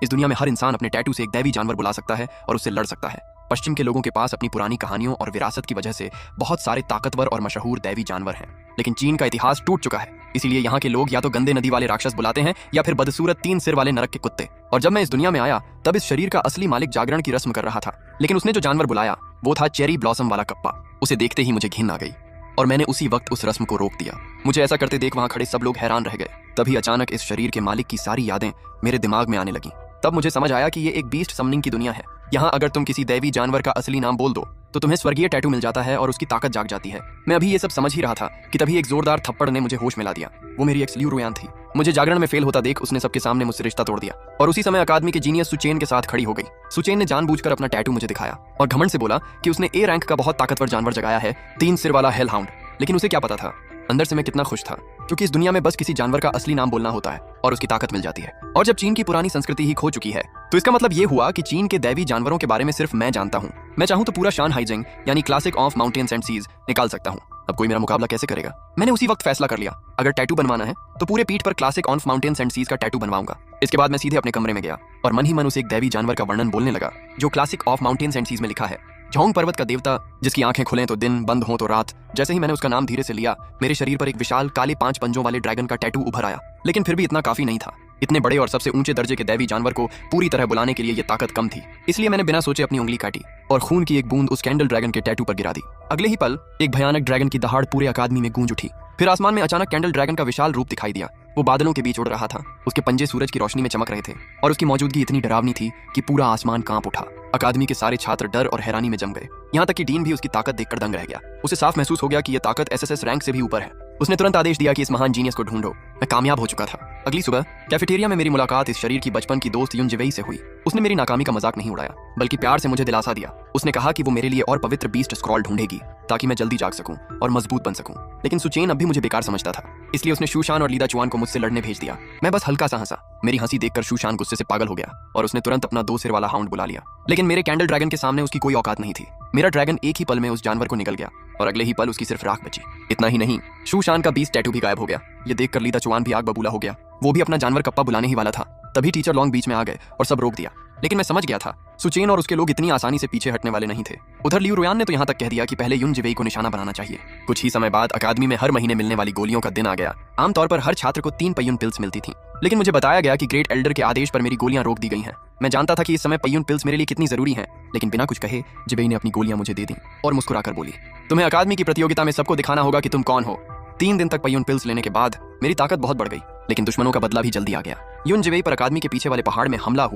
इस दुनिया में हर इंसान अपने टैटू से एक दैवी जानवर बुला सकता है और उससे लड़ सकता है। पश्चिम के लोगों के पास अपनी पुरानी कहानियों और विरासत की वजह से बहुत सारे ताकतवर और मशहूर दैवी जानवर हैं, लेकिन चीन का इतिहास टूट चुका है। इसीलिए यहाँ के लोग या तो गंदे नदी वाले राक्षस बुलाते हैं या फिर बदसूरत 3 सिर वाले नरक के कुत्ते। और जब मैं इस दुनिया में आया तब इस शरीर का असली मालिक जागरण की रस्म कर रहा था, लेकिन उसने जो जानवर बुलाया वो था चेरी ब्लॉसम वाला कप्पा। उसे देखते ही मुझे घिन आ गई और मैंने उसी वक्त उस रस्म को रोक दिया। मुझे ऐसा करते देख वहां खड़े सब लोग हैरान रह गए। तभी अचानक इस शरीर के मालिक की सारी यादें मेरे दिमाग में आने लगी। तब मुझे समझ आया कि ये एक बीस्ट समनिंग की दुनिया है। यहाँ अगर तुम किसी दैवी जानवर का असली नाम बोल दो तो तुम्हें स्वर्गीय टैटू मिल जाता है और उसकी ताकत जाग जाती है। मैं अभी ये सब समझ ही रहा था कि तभी एक जोरदार थप्पड़ ने मुझे होश में ला दिया। वो मेरी एक्स ल्यू रुयान थी। मुझे जागरण में फेल होता देख उसने सबके सामने मुझसे रिश्ता तोड़ दिया और उसी समय अकादमी के जीनियस सुचेन के साथ खड़ी हो गई। सुचेन ने जानबूझकर अपना टैटू मुझे दिखाया और घमंड से बोला कि उसने ए रैंक का बहुत ताकतवर जानवर जगाया है, 3 सिर वाला हेल हाउंड। लेकिन उसे क्या पता था अंदर से मैं कितना खुश था, क्योंकि इस दुनिया में बस किसी जानवर का असली नाम बोलना होता है और उसकी ताकत मिल जाती है। और जब चीन की पुरानी संस्कृति ही खो चुकी है तो इसका मतलब ये हुआ कि चीन के दैवी जानवरों के बारे में सिर्फ मैं जानता हूँ। मैं चाहूँ तो पूरा शान हाइजिंग यानी Classic of Mountains and Seas निकाल सकता हूँ। अब कोई मेरा मुकाबला कैसे करेगा? मैंने उसी वक्त फैसला कर लिया, अगर टैटू बनवाना है तो पूरे पीठ पर Classic of Mountains and Seas का टैटू बनवाऊंगा। इसके बाद मैं सीधे अपने कमरे में गया और मन ही मन उसे एक दैवी जानवर का वर्णन बोलने लगा जो Classic of Mountains and Seas में लिखा है। झोंग पर्वत का देवता जिसकी आंखें खुलें तो दिन, बंद हो तो रात। जैसे ही मैंने उसका नाम धीरे से लिया मेरे शरीर पर एक विशाल काले 5 पंजों वाले ड्रैगन का टैटू उभर आया। लेकिन फिर भी इतना काफी नहीं था। इतने बड़े और सबसे ऊंचे दर्जे के दैवी जानवर को पूरी तरह बुलाने के लिए ये ताकत कम थी। इसलिए मैंने बिना सोचे अपनी उंगली काटी और खून की एक बूंद उस कैंडल ड्रैगन के टैटू पर गिरा दी। अगले ही पल एक भयानक ड्रैगन की दहाड़ पूरे अकादमी में गूंज उठी। फिर आसमान में अचानक कैंडल ड्रैगन का विशाल रूप दिखाई दिया। वो बादलों के बीच उड़ रहा था। उसके पंजे सूरज की रोशनी में चमक रहे थे और उसकी मौजूदगी इतनी डरावनी थी कि पूरा आसमान कांप उठा। अकादमी के सारे छात्र डर और हैरानी में जम गए। यहाँ तक कि डीन भी उसकी ताकत देखकर दंग रह गया। उसे साफ महसूस हो गया कि यह ताकत एसएसएस रैंक से भी ऊपर है। उसने तुरंत आदेश दिया कि इस महान जीनियस को ढूंढो। मैं कामयाब हो चुका था। अगली सुबह कैफेटेरिया में मेरी मुलाकात इस शरीर की बचपन की दोस्त युन जिवेई से हुई। उसने मेरी नाकामी का मजाक नहीं उड़ाया, बल्कि प्यार से मुझे दिलासा दिया। उसने कहा कि वो मेरे लिए और पवित्र बीस्ट स्क्रॉल ढूंढेगी ताकि मैं जल्दी जाग सकूं और मजबूत बन सकूं। लेकिन सुचेन अब भी मुझे बेकार समझता था, इसलिए उसने शूशान और लीदा चुआन को मुझसे लड़ने भेज दिया। मैं बस हल्का सा हंसा। मेरी हंसी देखकर शूशान गुस्से से पागल हो गया और उसने तुरंत अपना 2 सिर वाला हाउंड बुला लिया। लेकिन मेरे कैंडल ड्रैगन के सामने उसकी कोई औकात नहीं थी। मेरा ड्रैगन एक ही पल में उस जानवर को निकल गया और अगले ही पल उसकी सिर्फ राख बची। इतना ही नहीं, शूशान का बीस्ट टैटू भी गायब हो गया। ये देखकर लीदा चुआन भी आग बबूला हो गया। वो भी अपना जानवर कप्पा बुलाने ही वाला था। तभी टीचर लॉन्ग बीच में आ गए और सब रोक दिया। लेकिन मैं समझ गया था सुचेन और उसके लोग इतनी आसानी से पीछे हटने वाले नहीं थे। उधर लियू रुयान ने तो यहाँ तक कह दिया कि पहले युन जिवेई को निशाना बनाना चाहिए। कुछ ही समय बाद अकादमी में हर महीने मिलने वाली गोलियों का दिन आ गया। आमतौर पर हर छात्र को 3 पय्युन पिल्स मिलती थी, लेकिन मुझे बताया गया कि ग्रेट एल्डर के आदेश पर मेरी गोलियां रोक दी गई हैं। मैं जानता था कि इस समय पय्युन पिल्स मेरे लिए कितनी जरूरी हैं, लेकिन बिना कुछ कहे जिवेई ने अपनी गोलियां मुझे दे दी और मुस्कुराकर बोली, तुम्हें अकादमी की प्रतियोगिता में सबको दिखाना होगा कि तुम कौन हो। 3 दिन तक पय्युन पिल्स लेने के बाद मेरी ताकत बहुत बढ़ गई, लेकिन दुश्मनों का बदला भी जल्दी आ गया। युन जिवेई पर अकादमी के पीछे वाले पहाड़ में हमला हुआ।